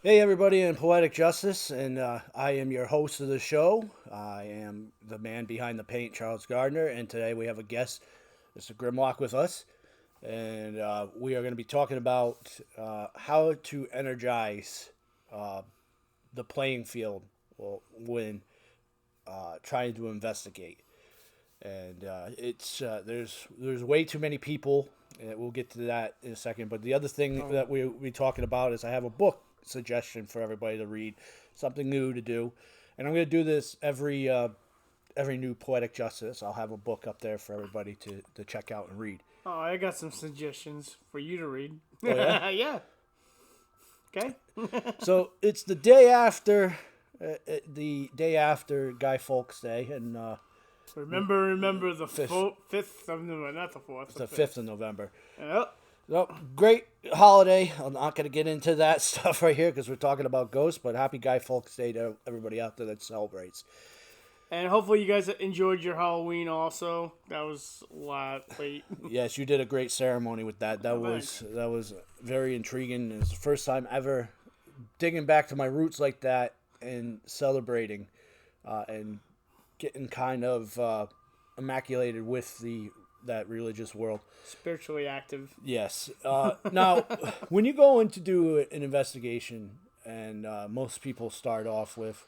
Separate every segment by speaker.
Speaker 1: Hey, everybody, in Poetic Justice, and I am your host of the show. I am the man behind the paint, Charles Gardner, and today we have a guest, Mr. Grimlock, with us, and we are going to be talking about how to energize uh, the playing field when trying to investigate. And there's way too many people, and we'll get to that in a second. But the other thing
Speaker 2: Oh,
Speaker 1: that we'll be talking about is I have a book suggestion for everybody to read, something new to do, and I'm going to do this every new Poetic Justice. I'll have a book up there for everybody to check out and read.
Speaker 2: I got some suggestions for you to read.
Speaker 1: Oh yeah.
Speaker 2: Yeah. Okay.
Speaker 1: So it's the day after Guy Fawkes Day, and
Speaker 2: Remember the
Speaker 1: Fish.
Speaker 2: fifth of November, not the fourth.
Speaker 1: it's the 5th of November.
Speaker 2: Yep.
Speaker 1: So, great holiday. I'm not going to get into that stuff right here because we're talking about ghosts, but happy Guy Fawkes Day to everybody out there that celebrates.
Speaker 2: And hopefully you guys enjoyed your Halloween. Also, that was a lot late.
Speaker 1: Yes, you did a great ceremony with that. That
Speaker 2: Thanks.
Speaker 1: was very intriguing. It's the first time ever digging back to my roots like that and celebrating and getting kind of immaculated with that religious world.
Speaker 2: Spiritually active.
Speaker 1: Yes. Now, when you go in to do an investigation, and most people start off with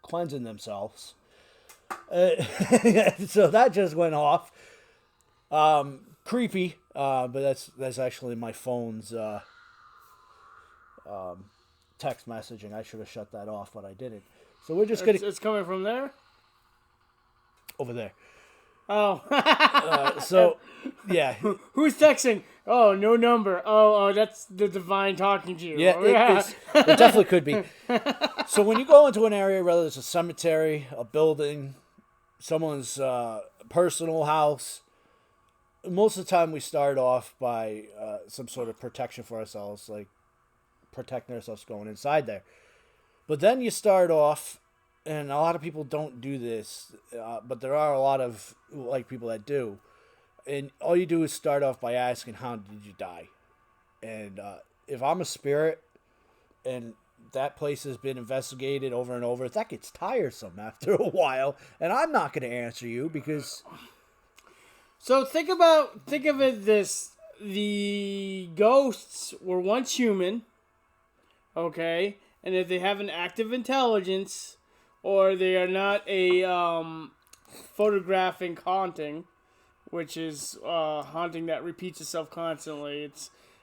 Speaker 1: cleansing themselves, so that just went off. Creepy, but that's actually my phone's text messaging. I should have shut that off, but I didn't. So we're just gonna
Speaker 2: It's coming from there.
Speaker 1: over there.
Speaker 2: Oh.
Speaker 1: So, yeah,
Speaker 2: Who's texting? Oh, no number. Oh, that's the divine talking to you.
Speaker 1: yeah,
Speaker 2: Oh, yeah.
Speaker 1: it definitely could be. So when you go into an area, whether it's a cemetery, a building, someone's personal house, most of the time we start off by some sort of protection for ourselves, like protecting ourselves going inside there. But then you start off, and a lot of people don't do this, but there are a lot of people that do. And all you do is start off by asking, "How did you die?" And if I'm a spirit, and that place has been investigated over and over, that gets tiresome after a while. And I'm not going to answer you because
Speaker 2: So think of it this: the ghosts were once human, okay, and if they have an active intelligence, or they are not a photographing haunting, which is haunting that repeats itself constantly.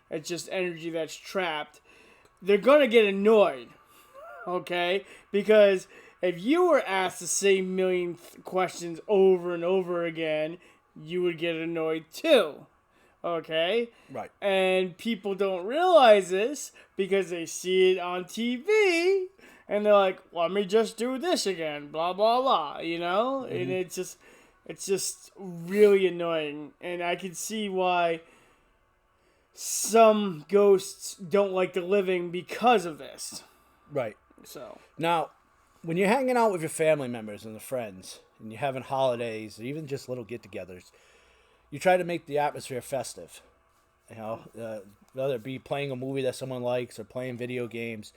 Speaker 2: It's just energy that's trapped. They're gonna get annoyed, okay, because if you were asked the same million questions over and over again, you would get annoyed too. Okay?
Speaker 1: right,
Speaker 2: And people don't realize this because they see it on TV and they're like, let me just do this again, blah, blah, blah, you know? And it's just really annoying. And I can see why some ghosts don't like the living because of this.
Speaker 1: right.
Speaker 2: So,
Speaker 1: Now, when you're hanging out with your family members and the friends, and you're having holidays, or even just little get-togethers, you try to make the atmosphere festive. You know, whether it be playing a movie that someone likes or playing video games,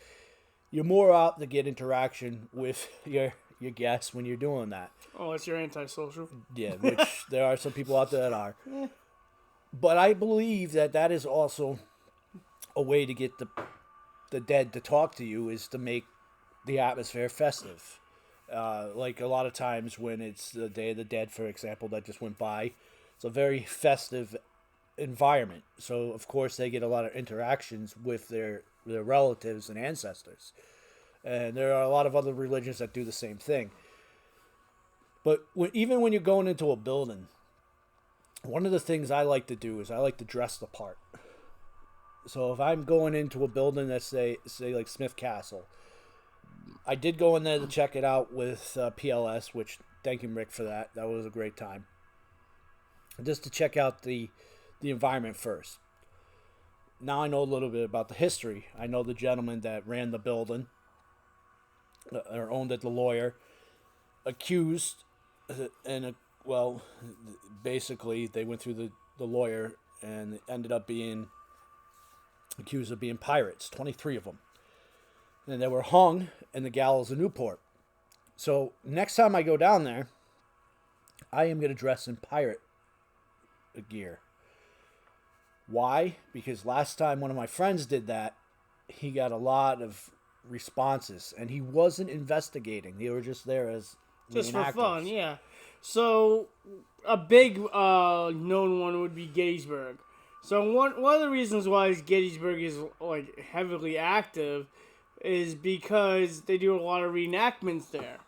Speaker 1: you're more out to get interaction with your guests when you're doing that.
Speaker 2: oh, it's your antisocial.
Speaker 1: Yeah, which there are some people out there that are. But I believe that is also a way to get the dead to talk to you, is to make the atmosphere festive. Like a lot of times when it's the Day of the Dead, for example, that just went by, it's a very festive environment. So of course they get a lot of interactions with their relatives and ancestors. And there are a lot of other religions that do the same thing. But even when you're going into a building, one of the things I like to do is I like to dress the part. So if I'm going into a building that's say like Smith Castle, I did go in there to check it out with PLS, which thank you, Rick, for that. That was a great time. Just to check out the environment first. Now I know a little bit about the history. I know the gentleman that ran the building, or owned it, the lawyer, accused, and basically they went through the lawyer, and it ended up being accused of being pirates, 23 of them. And they were hung in the gallows of Newport. So next time I go down there, I am going to dress in pirate gear. Why? Because last time one of my friends did that, he got a lot of responses, and he wasn't investigating. They were just there as
Speaker 2: just for
Speaker 1: reenactors.
Speaker 2: fun, yeah. So a big known one would be Gettysburg. So one of the reasons why Gettysburg is like heavily active is because they do a lot of reenactments there,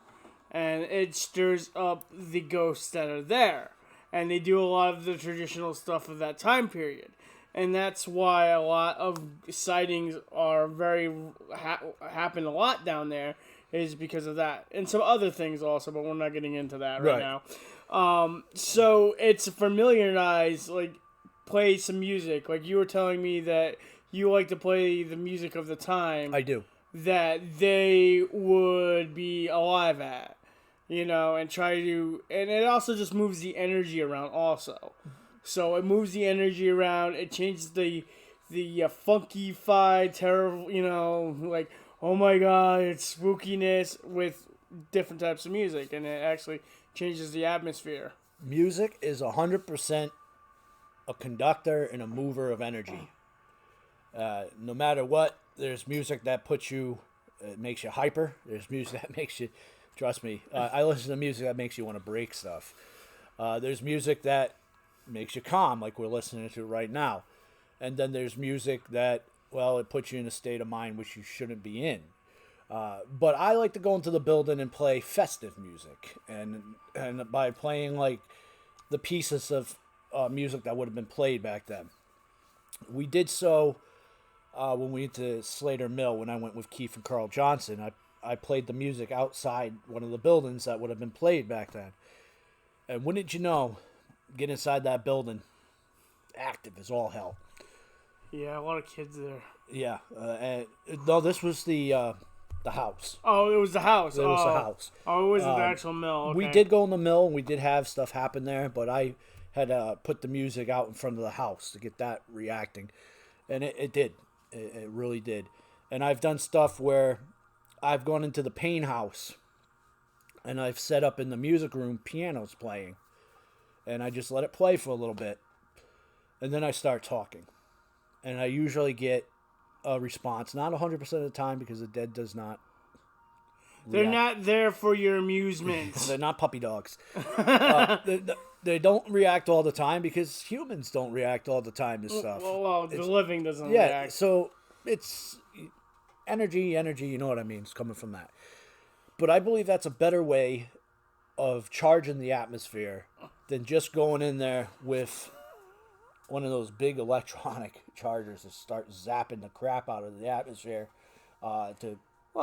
Speaker 2: and it stirs up the ghosts that are there, and they do a lot of the traditional stuff of that time period. And that's why a lot of sightings are happen a lot down there, is because of that. And some other things also, but we're not getting into that right now. So it's familiarize, like, play some music. Like you were telling me that you like to play the music of the time.
Speaker 1: I do.
Speaker 2: That they would be alive at, and try to... And it also just moves the energy around also. So it moves the energy around. It changes the funky-fied, terrible, like, oh my god, it's spookiness with different types of music. And it actually changes the atmosphere.
Speaker 1: Music is 100% a conductor and a mover of energy. No matter what, there's music that puts you, it makes you hyper. There's music that makes you, trust me, I listen to music that makes you want to break stuff. There's music that makes you calm, like we're listening to right now. And then there's music that, well, it puts you in a state of mind which you shouldn't be in. But I like to go into the building and play festive music. And by playing, like, the pieces of music that would have been played back then. We did so when we went to Slater Mill, when I went with Keith and Carl Johnson. I played the music outside one of the buildings that would have been played back then. And wouldn't you know, get inside that building, active as all hell.
Speaker 2: Yeah, a lot of kids there.
Speaker 1: Yeah. No, this was the house.
Speaker 2: Oh, it was the house.
Speaker 1: It was the house.
Speaker 2: Oh, it wasn't the actual mill. Okay.
Speaker 1: We did go in the mill, and we did have stuff happen there, but I had put the music out in front of the house to get that reacting. And it did. It really did. And I've done stuff where I've gone into the paint house, and I've set up in the music room pianos playing. And I just let it play for a little bit. And then I start talking. And I usually get a response. Not 100% of the time, because the dead does not react.
Speaker 2: They're not there for your amusement.
Speaker 1: They're not puppy dogs. They don't react all the time, because humans don't react all the time to stuff.
Speaker 2: Well, the living doesn't react.
Speaker 1: Yeah, so it's energy, you know what I mean? It's coming from that. But I believe that's a better way of charging the atmosphere than just going in there with one of those big electronic chargers that start zapping the crap out of the atmosphere.
Speaker 2: Well,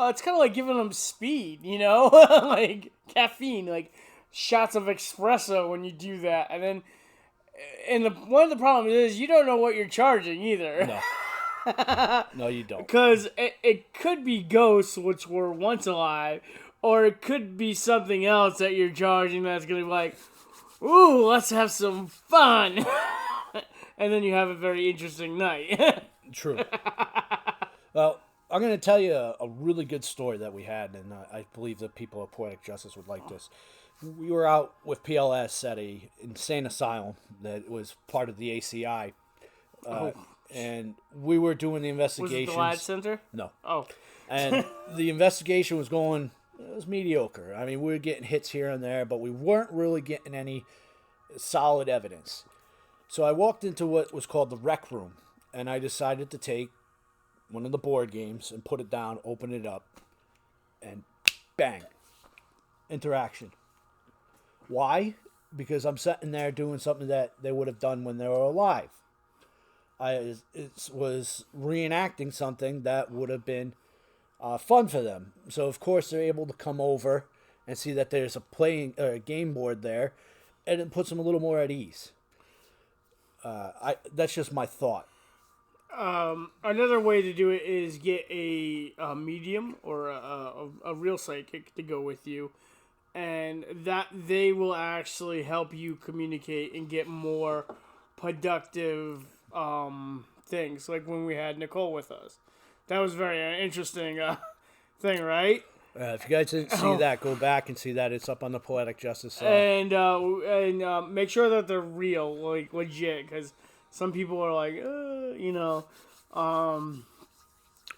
Speaker 2: it's kind of like giving them speed, like caffeine, like shots of espresso when you do that. And then, one of the problems is you don't know what you're charging either.
Speaker 1: No. No, you don't.
Speaker 2: Because it could be ghosts, which were once alive, or it could be something else that you're charging that's going to be like, ooh, let's have some fun. And then you have a very interesting night.
Speaker 1: True. Well, I'm going to tell you a really good story that we had, and I believe the people of Poetic Justice would like this. We were out with PLS at a insane asylum that was part of the ACI. And we were doing the investigations.
Speaker 2: Was it the Lad Center?
Speaker 1: No.
Speaker 2: Oh.
Speaker 1: And the investigation was going, it was mediocre. I mean, we were getting hits here and there, but we weren't really getting any solid evidence. So I walked into what was called the rec room, and I decided to take one of the board games and put it down, open it up, and bang. Interaction. Why? Because I'm sitting there doing something that they would have done when they were alive. It was reenacting something that would have been fun for them. So, of course, they're able to come over and see that there's a game board there, and it puts them a little more at ease. That's just my thought.
Speaker 2: Another way to do it is get a medium or a real psychic to go with you, and that they will actually help you communicate and get more productive things, like when we had Nicole with us. That was very interesting thing, right?
Speaker 1: If you guys didn't see that, go back and see that. It's up on the Poetic Justice.
Speaker 2: And make sure that they're real, like legit, because some people are like,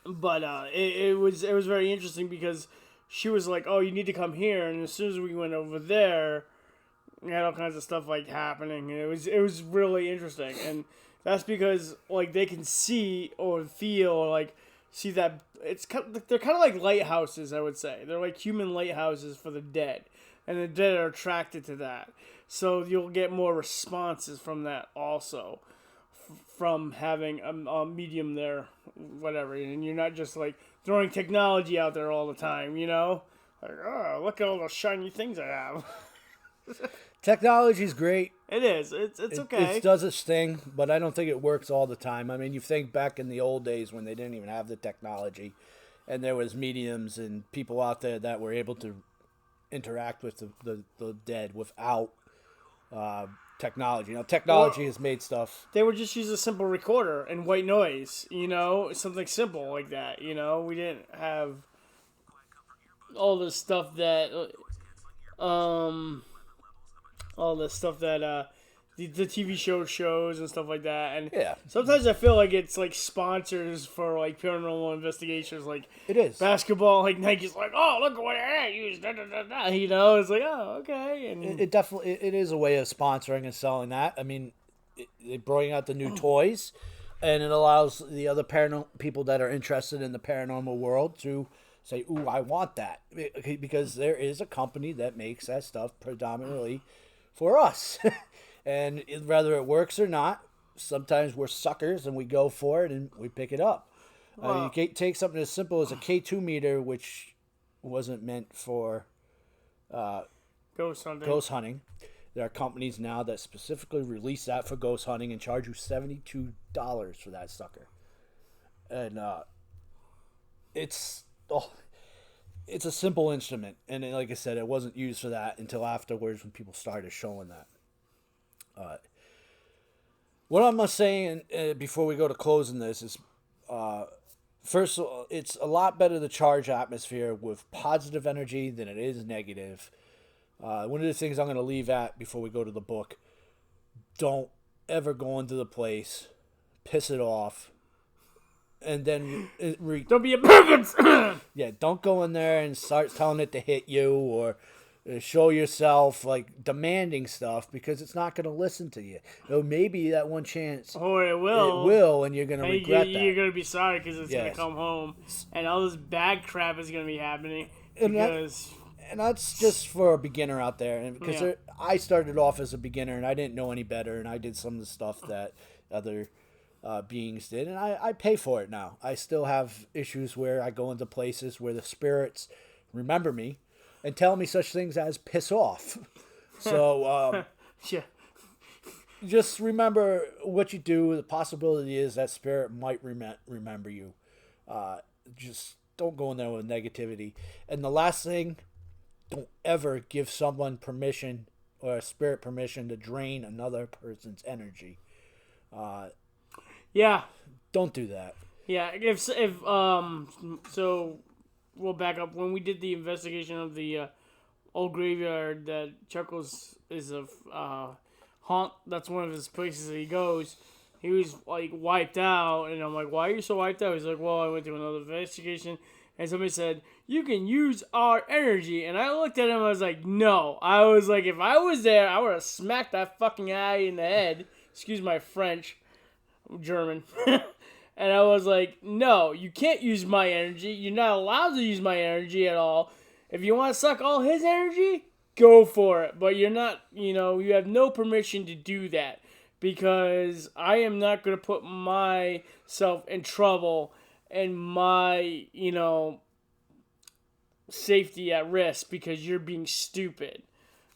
Speaker 2: But it was very interesting because she was like, "Oh, you need to come here," and as soon as we went over there, we had all kinds of stuff like happening, and it was really interesting, and that's because like they can see or feel or like see that they're kind of like lighthouses. I would say they're like human lighthouses for the dead, and the dead are attracted to that, so you'll get more responses from that also. From having a medium there, whatever, and you're not just like throwing technology out there all the time, you know? Like, oh, look at all those shiny things I have.
Speaker 1: Technology's great.
Speaker 2: It is. It's okay.
Speaker 1: It does its thing, but I don't think it works all the time. I mean, you think back in the old days when they didn't even have the technology, and there was mediums and people out there that were able to interact with the dead without technology. You know, technology has made stuff.
Speaker 2: They would just use a simple recorder and white noise, you know, something simple like that, you know. We didn't have all the stuff that the TV shows and stuff like that. And
Speaker 1: yeah,
Speaker 2: sometimes I feel like it's like sponsors for like paranormal investigations, like
Speaker 1: it is
Speaker 2: basketball. Like Nike's like, oh, look at what I used, you know. It's like, oh, okay. And
Speaker 1: it definitely it is a way of sponsoring and selling that. I mean, it bringing out the new toys, and it allows the other people that are interested in the paranormal world to say, "Ooh, I want that," because there is a company that makes that stuff predominantly for us. And whether it works or not, sometimes we're suckers and we go for it and we pick it up. You take something as simple as a K2 meter, which wasn't meant for
Speaker 2: ghost
Speaker 1: hunting. There are companies now that specifically release that for ghost hunting and charge you $72 for that sucker. And it's a simple instrument. And like I said, it wasn't used for that until afterwards when people started showing that. What I'm saying before we go to closing this is, first of all, it's a lot better to charge atmosphere with positive energy than it is negative. One of the things I'm going to leave at before we go to the book, don't ever go into the place, piss it off, and then
Speaker 2: don't be a perfect.
Speaker 1: Yeah, don't go in there and start telling it to hit you or show yourself like demanding stuff, because it's not going to listen to you. Maybe that one chance.
Speaker 2: Or it will.
Speaker 1: It will, and you're going to regret that.
Speaker 2: You're going to be sorry because it's going to come home, and all this bad crap is going to be happening.
Speaker 1: And that's just for a beginner out there, and because I started off as a beginner and I didn't know any better, and I did some of the stuff that other beings did, and I pay for it now. I still have issues where I go into places where the spirits remember me and tell me such things as piss off. So just remember what you do. The possibility is that spirit might remember you. Just don't go in there with negativity. And the last thing, don't ever give someone permission or a spirit permission to drain another person's energy. Don't do that.
Speaker 2: Yeah, so we'll back up. When we did the investigation of the old graveyard that Chuckles is a haunt, that's one of his places that he goes. He was like wiped out, and I'm like, why are you so wiped out? He's like, well, I went to another investigation, and somebody said, you can use our energy. And I looked at him, I was like, no. I was like, if I was there, I would have smacked that fucking guy in the head. Excuse my French. I'm German. And I was like, no, you can't use my energy. You're not allowed to use my energy at all. If you want to suck all his energy, go for it. But you're not, you have no permission to do that. Because I am not going to put myself in trouble and my, safety at risk because you're being stupid,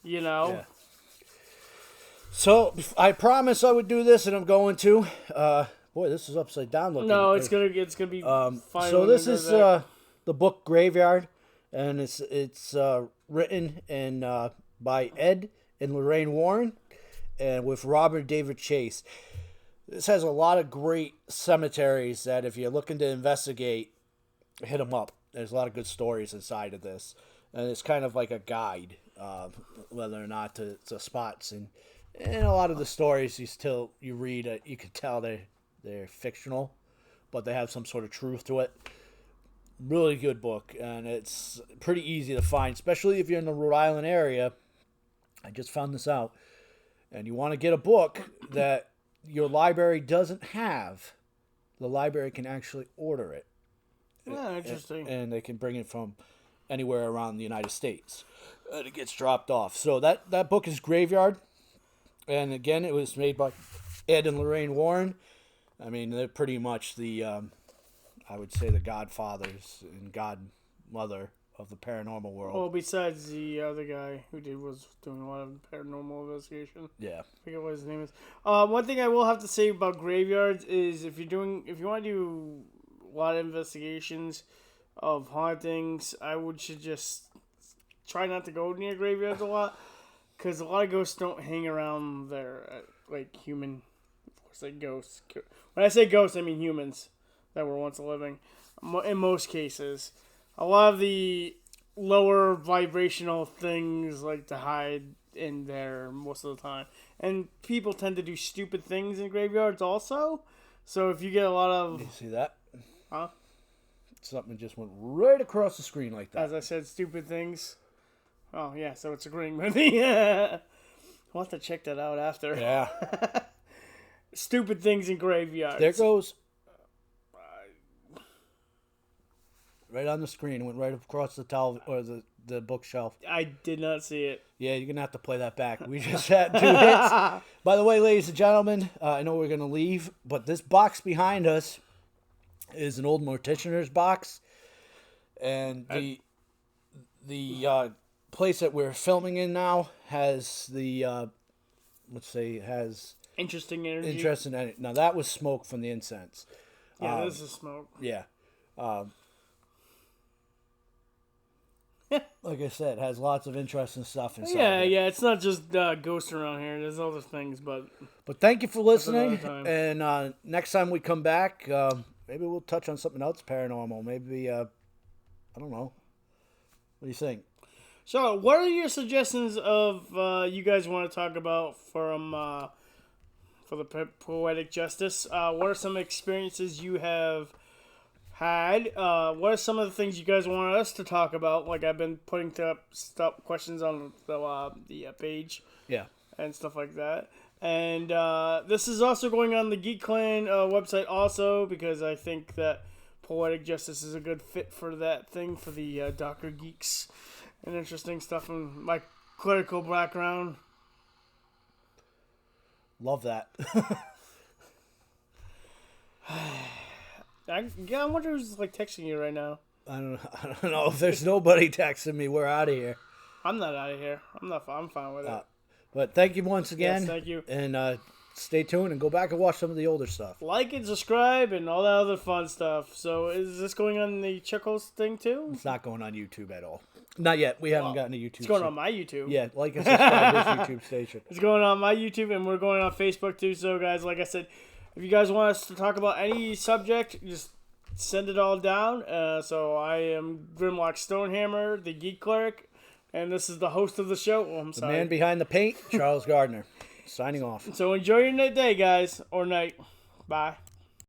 Speaker 2: Yeah.
Speaker 1: So, I promised I would do this, and I'm going to. Boy, this is upside down looking.
Speaker 2: No, it's gonna be fine.
Speaker 1: So this is the book Graveyard, and it's written by Ed and Lorraine Warren, and with Robert David Chase. This has a lot of great cemeteries that if you're looking to investigate, hit them up. There's a lot of good stories inside of this. And it's kind of like a guide, whether or not to spots. And a lot of the stories you read, you can tell they're fictional, but they have some sort of truth to it. Really good book, and it's pretty easy to find, especially if you're in the Rhode Island area. I just found this out. And you want to get a book that your library doesn't have, the library can actually order it.
Speaker 2: Yeah, interesting.
Speaker 1: And they can bring it from anywhere around the United States. And it gets dropped off. So that book is Graveyard. And again, it was made by Ed and Lorraine Warren. I mean, they're pretty much I would say the godfathers and godmother of the paranormal world.
Speaker 2: Well, besides the other guy who was doing a lot of paranormal investigation.
Speaker 1: Yeah.
Speaker 2: I forget what his name is. One thing I will have to say about graveyards is if you want to do a lot of investigations of hauntings, I should just try not to go near graveyards a lot, because a lot of ghosts don't hang around there like human. Of course, like ghosts. When I say ghosts, I mean humans that were once living. In most cases, a lot of the lower vibrational things like to hide in there most of the time, and people tend to do stupid things in graveyards also. So if you get a lot of,
Speaker 1: you see that?
Speaker 2: Huh?
Speaker 1: Something just went right across the screen like that.
Speaker 2: As I said, stupid things. Oh yeah, so it's agreeing with me. I'll have to check that out after.
Speaker 1: Yeah.
Speaker 2: Stupid things in graveyards.
Speaker 1: There goes. Right on the screen, went right across the the bookshelf.
Speaker 2: I did not see it.
Speaker 1: Yeah, you're gonna have to play that back. We just had 2 hits. By the way, ladies and gentlemen, I know we're gonna leave, but this box behind us is an old morticianer's box, and the place that we're filming in now has the has
Speaker 2: Interesting energy.
Speaker 1: interesting energy. Now that was smoke from the incense.
Speaker 2: Yeah, this is smoke.
Speaker 1: Yeah. Like I said, it has lots of interesting stuff inside.
Speaker 2: Yeah, it's not just ghosts around here. There's other things, but
Speaker 1: But thank you for listening.
Speaker 2: time.
Speaker 1: And next time we come back, maybe we'll touch on something else paranormal. Maybe, I don't know. What do you think?
Speaker 2: So, what are your suggestions of you guys want to talk about from for the Poetic Justice? What are some experiences you have had? What are some of the things you guys want us to talk about? Like I've been putting up questions on the page,
Speaker 1: Yeah.
Speaker 2: and stuff like that. And this is also going on the Geek Clan website also, because I think that Poetic Justice is a good fit for that thing, for the Docker geeks and interesting stuff in my clerical background.
Speaker 1: Love that.
Speaker 2: I wonder who's like texting you right now.
Speaker 1: I don't know. If there's nobody texting me, we're out of here.
Speaker 2: I'm not out of here. I'm fine with it.
Speaker 1: But thank you once again.
Speaker 2: Yes, thank you.
Speaker 1: And stay tuned and go back and watch some of the older stuff.
Speaker 2: Like and subscribe and all that other fun stuff. So is this going on the Chuckles thing too?
Speaker 1: It's not going on YouTube at all. Not yet. We haven't gotten a YouTube.
Speaker 2: It's going on my YouTube.
Speaker 1: Yeah, like and subscribe to this YouTube station.
Speaker 2: It's going on my YouTube, and we're going on Facebook too. So guys, like I said, if you guys want us to talk about any subject, just send it all down. So I am Grimlock Stonehammer, the Geek Cleric, and this is the host of the show. Oh, I'm sorry.
Speaker 1: The man behind the paint, Charles Gardner. Signing off.
Speaker 2: So enjoy your day, guys, or night. Bye.